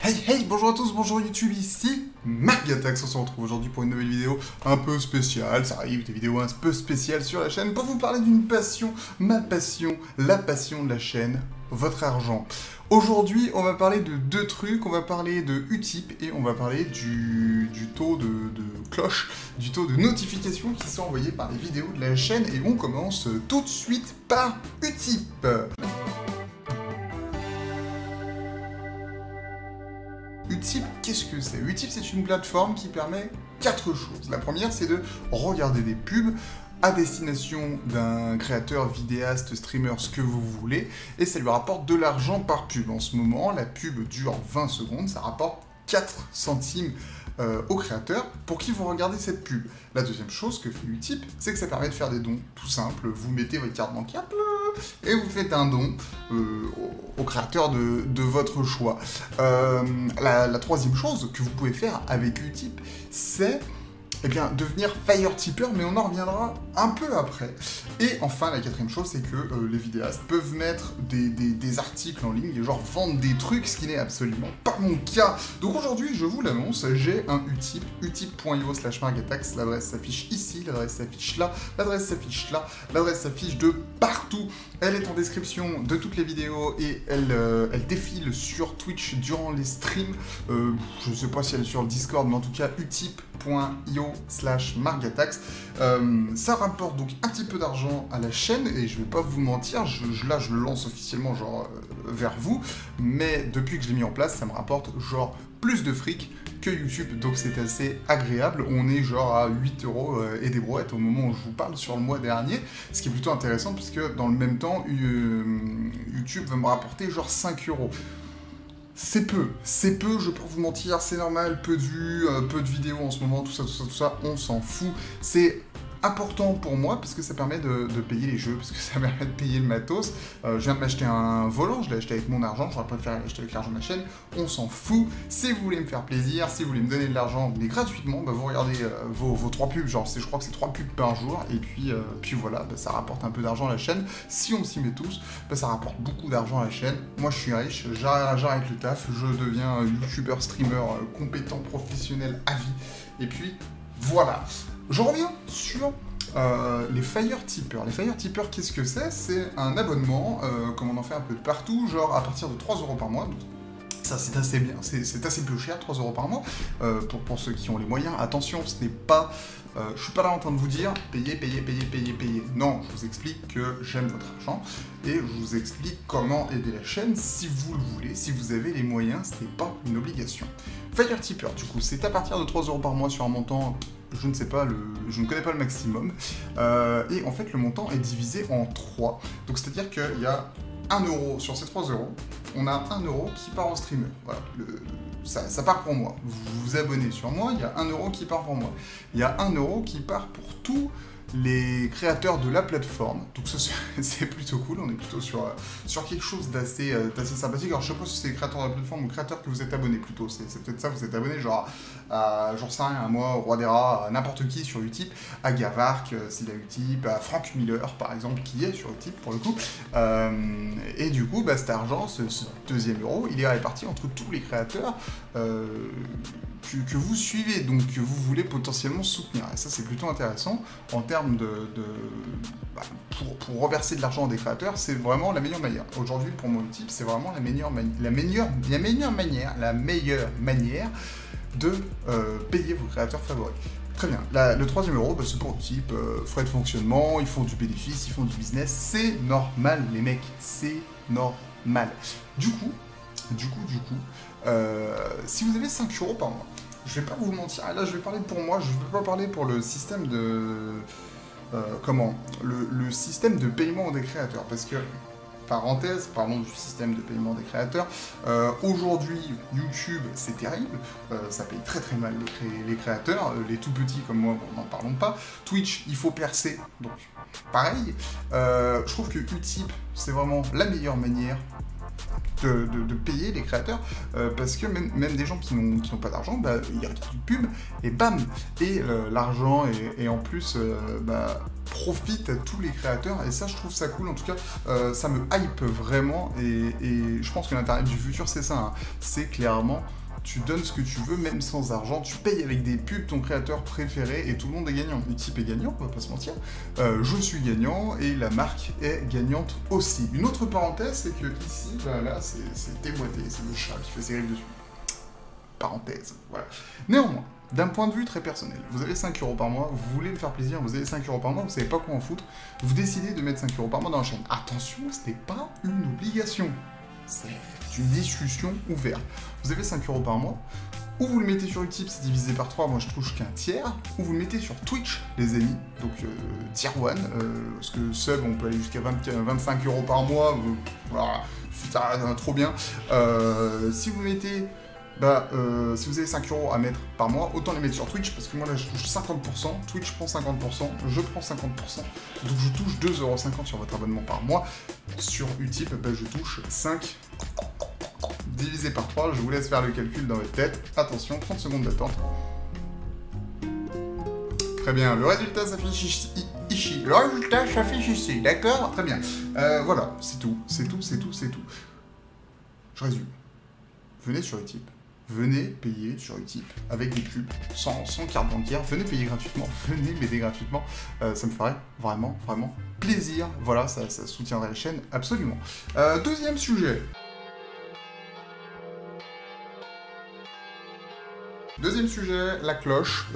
Hey hey, bonjour à tous, bonjour YouTube, ici Margatax. On se retrouve aujourd'hui pour une nouvelle vidéo un peu spéciale. Ça arrive, des vidéos un peu spéciales sur la chaîne pour vous parler d'une passion, ma passion, la passion de la chaîne, votre argent. Aujourd'hui, on va parler de deux trucs. On va parler de Utip et on va parler du taux de cloche, du taux de notification qui sont envoyés par les vidéos de la chaîne. Et on commence tout de suite par Utip. Utip, qu'est-ce que c'est? Utip, c'est une plateforme qui permet 4 choses. La première, c'est de regarder des pubs à destination d'un créateur, vidéaste, streamer, ce que vous voulez, et ça lui rapporte de l'argent par pub. En ce moment, la pub dure 20 secondes, ça rapporte 4 centimes au créateur pour qui vous regardez cette pub. La deuxième chose que fait Utip, c'est que ça permet de faire des dons tout simples. Vous mettez votre carte bancaire et vous faites un don au créateur de votre choix. La troisième chose que vous pouvez faire avec Utip, c'est devenir Fire Tipper, mais on en reviendra un peu après. Et enfin, la quatrième chose, c'est que les vidéastes peuvent mettre des articles en ligne, et genre vendre des trucs, ce qui n'est absolument pas mon cas. Donc aujourd'hui, je vous l'annonce, j'ai un Utip, utip.io/margatax, l'adresse s'affiche ici, l'adresse s'affiche là, l'adresse s'affiche là, l'adresse s'affiche de partout. Elle est en description de toutes les vidéos et elle défile sur Twitch durant les streams. Je ne sais pas si elle est sur le Discord, mais en tout cas, utip.io/margatax. Ça rapporte donc un petit peu d'argent à la chaîne et je vais pas vous mentir, là je le lance officiellement vers vous, mais depuis que je l'ai mis en place, ça me rapporte genre plus de fric que YouTube, donc c'est assez agréable. On est genre à 8 € et des brouettes au moment où je vous parle sur le mois dernier, ce qui est plutôt intéressant parce que dans le même temps, YouTube va me rapporter genre 5 €. C'est peu, je peux vous mentir, c'est normal, peu de vues, peu de vidéos en ce moment, tout ça, on s'en fout. C'est important pour moi parce que ça permet de payer les jeux, parce que ça permet de payer le matos. Je viens de m'acheter un volant, je l'ai acheté avec mon argent, j'aurais préféré l'acheter avec l'argent de ma chaîne, on s'en fout. Si vous voulez me faire plaisir, si vous voulez me donner de l'argent, mais gratuitement, vous regardez vos 3 pubs, genre je crois que c'est 3 pubs par jour, et puis voilà, ça rapporte un peu d'argent à la chaîne. Si on s'y met tous, ça rapporte beaucoup d'argent à la chaîne. Moi je suis riche, j'arrête le taf, je deviens youtubeur, streamer, compétent, professionnel à vie, et puis voilà. Je reviens sur les Fire Tippers. Les Fire Tippers, qu'est-ce que c'est? C'est un abonnement, comme on en fait un peu de partout, genre à partir de 3 € par mois. Donc, ça, c'est assez bien, c'est assez peu cher, 3 € par mois, pour ceux qui ont les moyens. Attention, ce n'est pas... je suis pas là en train de vous dire payez. Non, je vous explique que j'aime votre argent et je vous explique comment aider la chaîne si vous le voulez, si vous avez les moyens, ce n'est pas une obligation. Fire Tipper, du coup, c'est à partir de 3 € par mois sur un montant, je ne sais pas, je ne connais pas le maximum, et en fait le montant est divisé en 3. Donc c'est-à-dire qu'il y a 1 € sur ces 3 €, on a 1 € qui part au streamer. Voilà, ça part pour moi. Vous vous abonnez sur moi, il y a 1 € qui part pour moi. Il y a 1 € qui part pour tous les créateurs de la plateforme. Donc ça, c'est plutôt cool, on est plutôt sur quelque chose d'assez sympathique. Alors je sais pas si c'est les créateurs de la plateforme ou les créateurs que vous êtes abonnés plutôt, c'est peut-être ça, vous êtes abonné genre à, j'en sais rien, à moi, au Roi des Rats, à n'importe qui sur Utip, à Gavark, s'il a Utip, à Frank Miller par exemple, qui est sur Utip pour le coup. Et du coup, cet argent, ce deuxième euro, il est réparti entre tous les créateurs que vous suivez, donc que vous voulez potentiellement soutenir. Et ça, c'est plutôt intéressant en termes pour reverser de l'argent à des créateurs, c'est vraiment la meilleure manière. Aujourd'hui, pour mon Utip, c'est vraiment la meilleure manière de payer vos créateurs favoris. Très bien. Le troisième euro, c'est pour Utip, frais de fonctionnement, ils font du bénéfice, ils font du business, c'est normal les mecs, c'est normal. Du coup, si vous avez 5 € par mois, je vais pas vous mentir, là je vais parler pour moi, je ne vais pas parler pour le système de... le système de paiement des créateurs, parce que, parenthèse, parlons du système de paiement des créateurs, aujourd'hui, YouTube, c'est terrible, ça paye très très mal les créateurs, les tout petits comme moi, n'en parlons pas. Twitch, il faut percer, donc pareil. Je trouve que Utip, c'est vraiment la meilleure manière de payer les créateurs, parce que même des gens qui n'ont pas d'argent, ils regardent une pub et bam, et l'argent et en plus profite à tous les créateurs, et ça je trouve ça cool. En tout cas ça me hype vraiment, et je pense que l'internet du futur c'est ça, hein. C'est clairement tu donnes ce que tu veux, même sans argent, tu payes avec des pubs ton créateur préféré et tout le monde est gagnant. Utip est gagnant, on va pas se mentir. Je suis gagnant et la marque est gagnante aussi. Une autre parenthèse, c'est que ici, bah là, c'est déboîté, c'est le chat qui fait ses griffes dessus. Parenthèse, voilà. Néanmoins, d'un point de vue très personnel, vous avez 5 € par mois, vous voulez me faire plaisir, vous avez 5 € par mois, vous savez pas quoi en foutre, vous décidez de mettre 5 € par mois dans la chaîne. Attention, ce n'est pas une obligation, c'est une discussion ouverte. Vous avez 5 € par mois, ou vous le mettez sur Utip, c'est divisé par 3, moi je touche qu'un tiers, ou vous le mettez sur Twitch, les amis, donc tier 1, parce que sub, on peut aller jusqu'à 25 € par mois, voilà, trop bien. Si vous mettez... si vous avez 5 € à mettre par mois, autant les mettre sur Twitch, parce que moi là je touche 50%, Twitch prend 50%, je prends 50%, donc je touche 2,50 € sur votre abonnement par mois. Sur Utip, je touche 5 divisé par 3, je vous laisse faire le calcul dans votre tête. Attention, 30 secondes d'attente. Très bien, le résultat s'affiche ici. Le résultat s'affiche ici, d'accord? Très bien. Voilà, c'est tout. Je résume. Venez sur Utip. Venez payer sur Utip avec des pubs, sans carte bancaire, venez payer gratuitement, venez m'aider gratuitement, ça me ferait vraiment plaisir, voilà, ça soutiendrait la chaîne, absolument. Deuxième sujet. Deuxième sujet, la cloche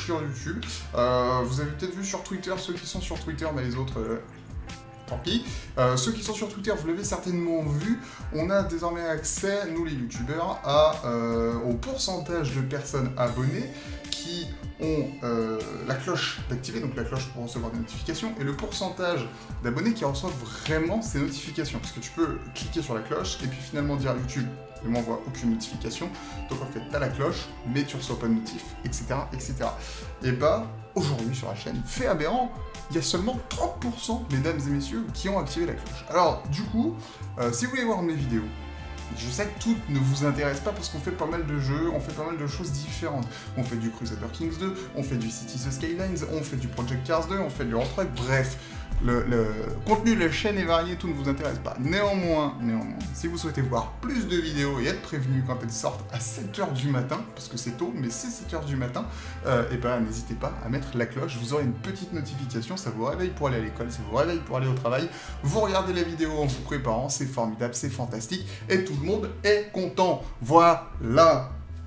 sur YouTube. Vous avez peut-être vu sur Twitter, ceux qui sont sur Twitter, mais les autres... tant pis. Ceux qui sont sur Twitter, vous l'avez certainement vu, on a désormais accès, nous les youtubeurs, au pourcentage de personnes abonnées qui ont la cloche d'activer, donc la cloche pour recevoir des notifications, et le pourcentage d'abonnés qui reçoivent vraiment ces notifications. Parce que tu peux cliquer sur la cloche et puis finalement dire à YouTube, ne m'envoie aucune notification, donc en fait t'as la cloche, mais tu reçois pas de notif, etc. etc. Et bah, aujourd'hui sur la chaîne, fait aberrant, il y a seulement 30%, mesdames et messieurs, qui ont activé la cloche. Alors, du coup, si vous voulez voir mes vidéos, je sais que toutes ne vous intéressent pas parce qu'on fait pas mal de jeux, on fait pas mal de choses différentes. On fait du Crusader Kings 2, on fait du Cities Skylines, on fait du Project Cars 2, on fait du Euro Truck, bref. Le contenu de la chaîne est varié, tout ne vous intéresse pas. Néanmoins, si vous souhaitez voir plus de vidéos et être prévenu quand elles sortent à 7 h du matin, parce que c'est tôt, mais c'est 7 h du matin, et ben n'hésitez pas à mettre la cloche, vous aurez une petite notification, ça vous réveille pour aller à l'école, ça vous réveille pour aller au travail, vous regardez la vidéo en vous préparant, c'est formidable, c'est fantastique, et tout le monde est content. Voilà,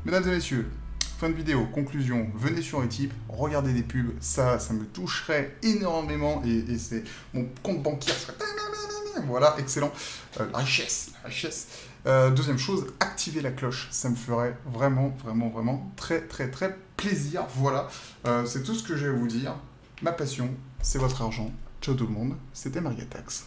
mesdames et messieurs. Fin de vidéo, conclusion, venez sur Utip, regardez des pubs, ça me toucherait énormément et c'est mon compte bancaire serait... Voilà, excellent. La richesse. Deuxième chose, activez la cloche, ça me ferait vraiment très plaisir. Voilà, c'est tout ce que j'ai à vous dire. Ma passion, c'est votre argent. Ciao tout le monde, c'était Margatax.